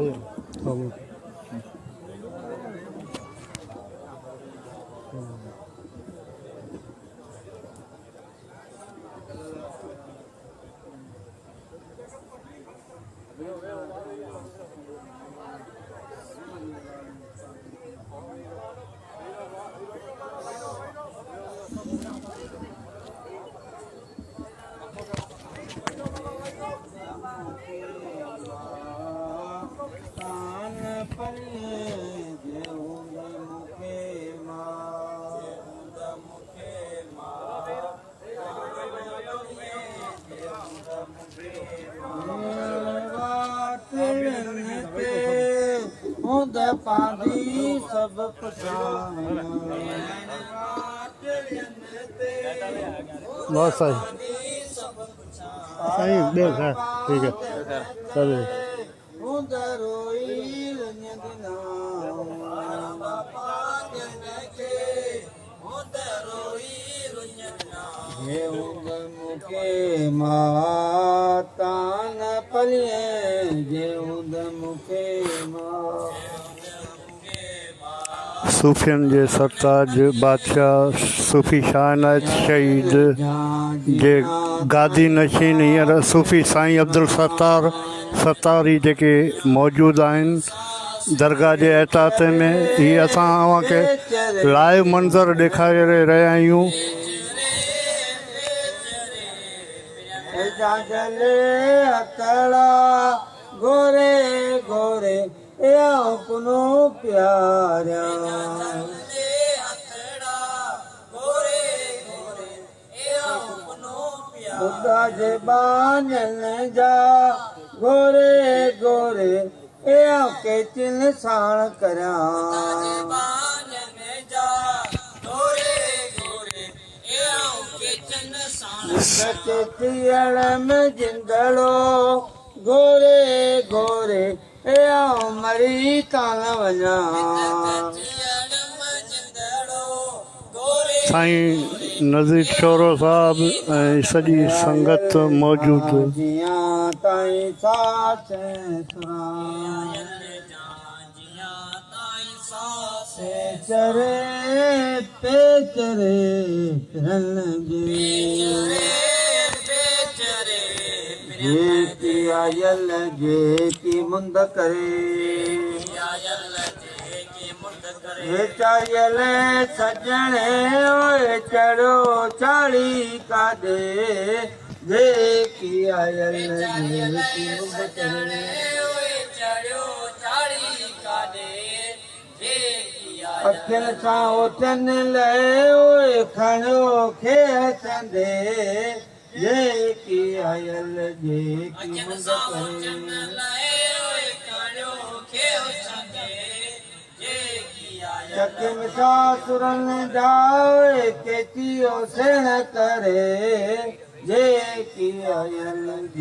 सब बहुत सही सही देख है ठीक है चलो मुखे माता न पलिए मुखे सूफियन जे सरताज बादशाह सूफ़ी शाहनाज शहीद जे गादी नशीन हींअर सूफ़ी साईं अब्दुल सत्तारी जेके मौजूदु आहिनि दरगाह जे एहताते में ही असां अव्हांखे लाइव मंज़र ॾेखारे रहिया आहियूं। गोरे गोरे अपनो प्यारा खुदा जे बानन जा गोरे गोरे के चिन साण करा में जिंदड़ो गोरे गोरे मरी तान वञा साईं नज़ीर शोरो साहब ऐं सॼी संगत मौजूदु चरे पे चरे आयल जे की मुंद करे चारियल सजणे ओए चढ़ो चाली का दे जे की आयल जे की मुंद करे अखिन सां ओठन ले ओए खणो खे चंदे जे की आयल जे की मुंद करे चकिन सासुरन जाए केतियो सेण करे जे की आयल जे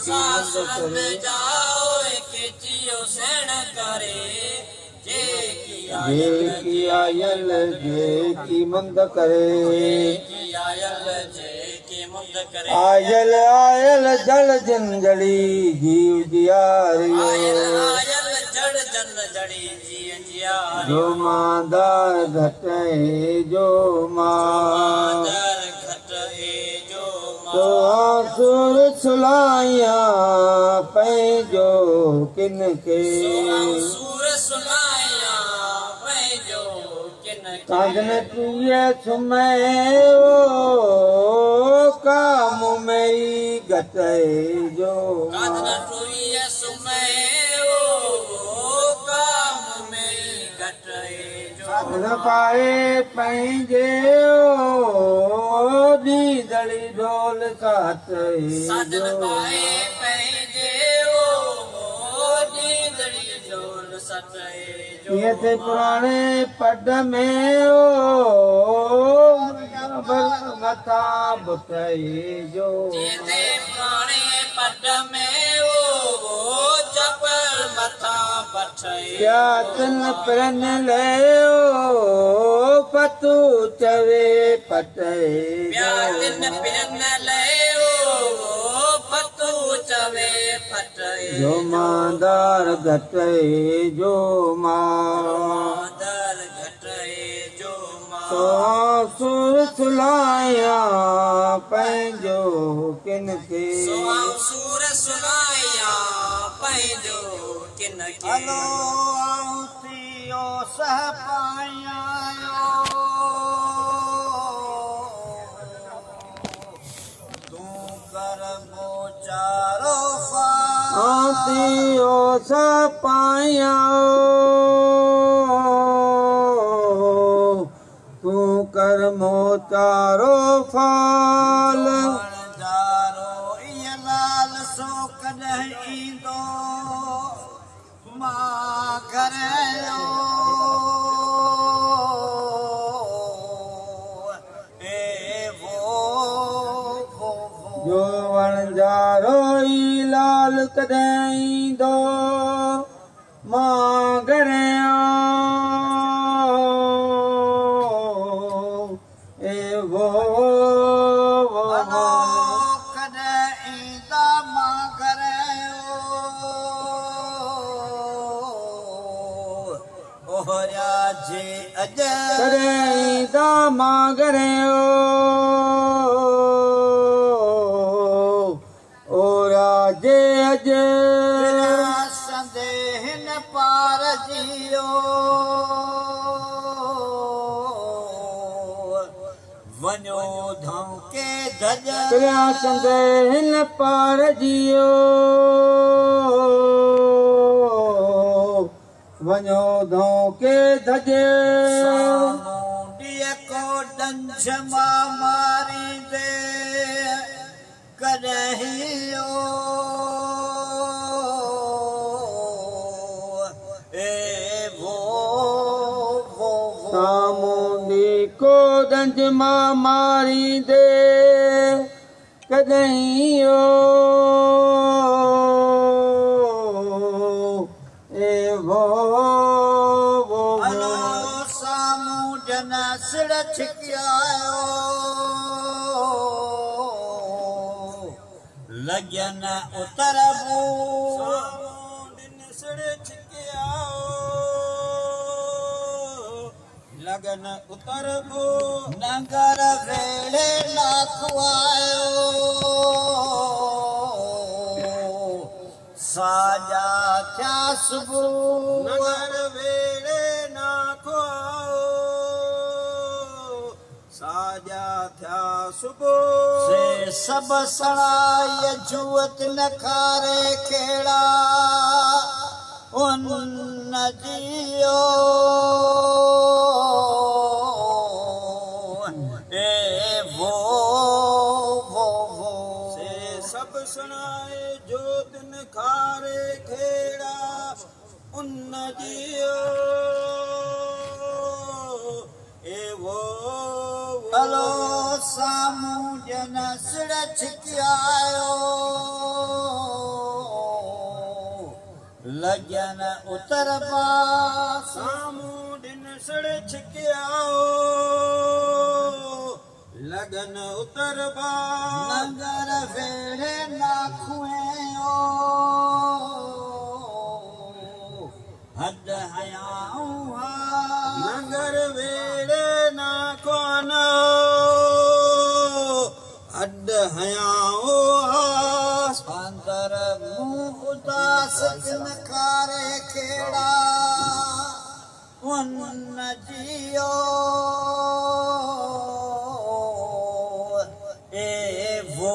की मुंद करे जे की आयल जे की मुंद करे आयल आयल जल जंजड़ी जीव जियारियो जो मादार घटे जो तो आसुर सुलाया पैजो किनके कागन तुए सुमय ओ काम मेरी घटे जो न पाए पंहिंजे दीदड़ी ढोल साथ ये थे पुराने पद में मथा बुटाई जो क्या तन प्रन ले पतू चवे पटे जो मांदार घटे जो मां सो सुर सुलाया पंहिंजो किनखे हलो आऊं थियो सह पायां तूं कर मोचारो आऊं थियो सह पायां तूं कर मोचारो फाल इह लाल सो कॾहिं ईंदो मां घर जो वणजारो ई लाल कॾहिं ईंदो मां घर करेंदा मां घरे ओ राजे अजे संदेहन पार जियो वञो धौके धज संदेहन पार जियो वञो धौके धजे सामुंडीअ को डंझ मां मारींदे कॾहिं सामुंडी को डंझ मां मारींदे कॾहिं सिर छिकियायो लगन उतरबू सिर छिकियाओ लगन उतरबू नगर वेड़े लाखवायो साजा क्या सुबह नगर वेड़े नाखवाओ साजा थया सुबह से सब सणाय जुवत न खारे खेड़ा उन जियो ए वो से सब सणाय जोत न खारे खेड़ा उन जियो ए वो हलो सामूं जन सिर छिकियायो लगन उतरबा सामूं दिन सिर छिकियाओ लगन उतरबा नगर वेड़े नाखुएओ हद हयाऊं नगर वेड़े नाखवानो हद हयाऊं अंदर मुंह उदास किन खारे खेड़ा उन जियो ए वो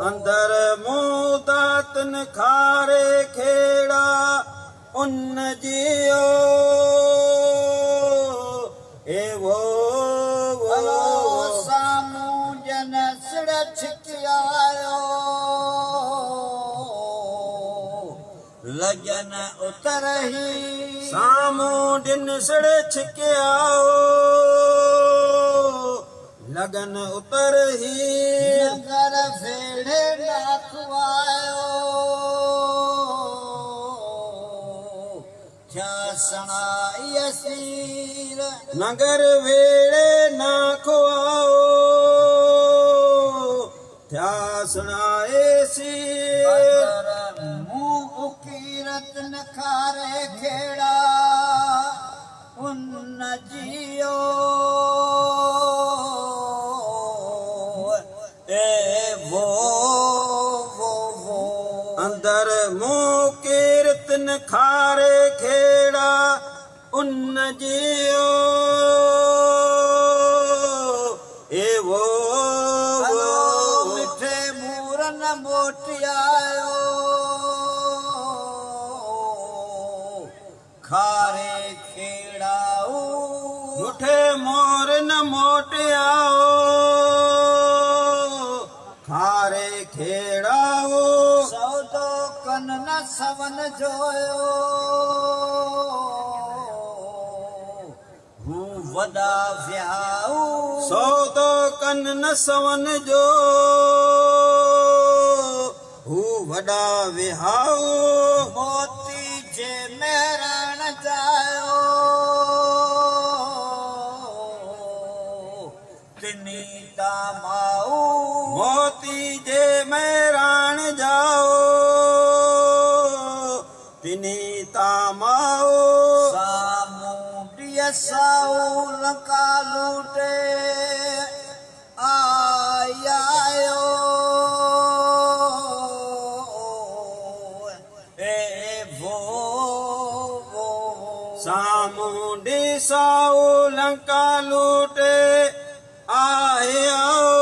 अंदर मुंह दातन खारे खेड़ा उन जियो ए वो सामूं जन सिर छिकियायो लगन उतरही सामूं दिन सिर छिकियाओ लगन उतरही नगर वेड़े नाखवायो क्या सणाई असीर नगर वेड़े नाखवाओ क्या सुनाए सी बदर मुंह कीरत नखारे खेड़ा उन जियो ए वो अंदर मुंह कीर्तन खारे खेड़ा उन जियो ए वो मिठे मूरन मोटियायो खारे खेड़ाऊ मुठे मोर न मोटियाओ खारे खेड़ाओ सौदो कन न सवन जोयो हूँ वदा व्याऊ सौदो कन न सवन जो हू वॾा विहाओ मोती जे मेरण जायो तिनी तामाऊ मोती जे मैराण जाओ तिनी तामाओ सामुंडिय साउल का लूटे आयायो ए वो सामुंडी साऊ लंका लूटे आए आओ